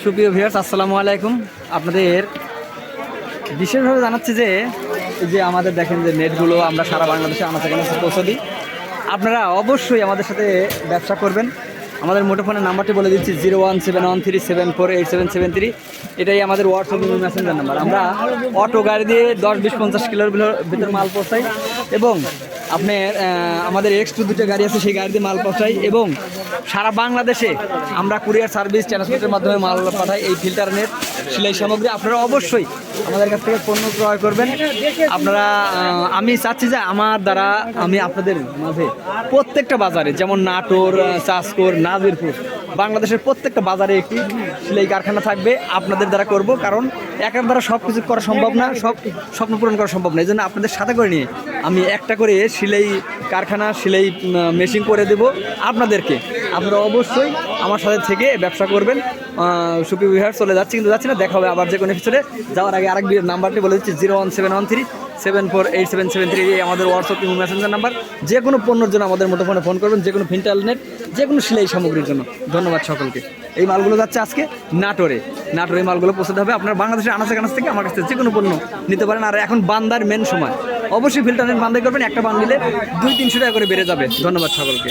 সুপ্রিয় ভিউয়ার্স, আসসালামু আলাইকুম। আপনাদের বিশেষভাবে জানাচ্ছি যে এই যে আমাদের দেখেন যে নেটগুলো আমরা সারা বাংলাদেশে আনাচে কানাচে পৌঁছে দিই। আপনারা অবশ্যই আমাদের সাথে ব্যবসা করবেন। আমাদের মুঠোফোনের নাম্বারটি বলে দিচ্ছি 017137477773। এটাই আমাদের হোয়াটসঅ্যাপ এবং মেসেঞ্জার নাম্বার। আমরা অটো গাড়ি দিয়ে 10-20-50 কিলোর ভিতর মাল পৌঁছাই এবং আপনার আমাদের এক্সট্রা দুটো গাড়ি আছে, সেই গাড়ি দিয়ে মাল পৌঁছাই এবং সারা বাংলাদেশে আমরা কুরিয়ার সার্ভিস ট্রান্সপোর্টের মাধ্যমে মাল পাঠাই। এই ফিল্টার নেট, সেলাই সামগ্রী আপনারা অবশ্যই আমাদের কাছ থেকে পণ্য ক্রয় করবেন। আপনারা আমি চাচ্ছি যে আমার দ্বারা আমি আপনাদের মাঝে প্রত্যেকটা বাজারে, যেমন নাটোর, চাষকোর, নাজিরপুর, বাংলাদেশের প্রত্যেকটা বাজারে একটি সেলাই কারখানা থাকবে আপনাদের দ্বারা করব। কারণ একার দ্বারা সব কিছু করা সম্ভব না, সব স্বপ্ন পূরণ করা সম্ভব না। এই জন্য আপনাদের সাথে করে নিয়ে আমি একটা করে সেলাই কারখানা, সেলাই মেশিন করে দেব আপনাদেরকে। আপনারা অবশ্যই আমার সাথে থেকে ব্যবসা করবেন। সুপ্রিয় ভিউয়ার্স, চলে যাচ্ছি কিন্তু যাচ্ছি না, দেখা হবে আবার যে কোনো এপিসোডে। যাওয়ার আগে আরেক নাম্বারটি বলে দিচ্ছি 017137478773। এই আমাদের হোয়াটসঅ্যাপ এবং মেসেঞ্জার নাম্বার। যে কোনো পণ্যের জন্য আমাদের মুঠোফোনে ফোন করবেন, যে কোনো ফিন্টাল নেট, যে কোনো সেলাই সামগ্রীর জন্য। ধন্যবাদ সকলকে। এই মালগুলো যাচ্ছে আজকে নাটোরে। এই মালগুলো পৌঁছাতে হবে। আপনার বাংলাদেশের আনাচে কানাচ থেকে আমার কাছ থেকে যে কোনো পণ্য নিতে পারেন। আর এখন বান্দার মেন সময়, অবশ্যই ফিল্টার নেট বান্দাই করবেন। একটা বান্দিলে 200-300 টাকা করে বেড়ে যাবে। ধন্যবাদ সকলকে।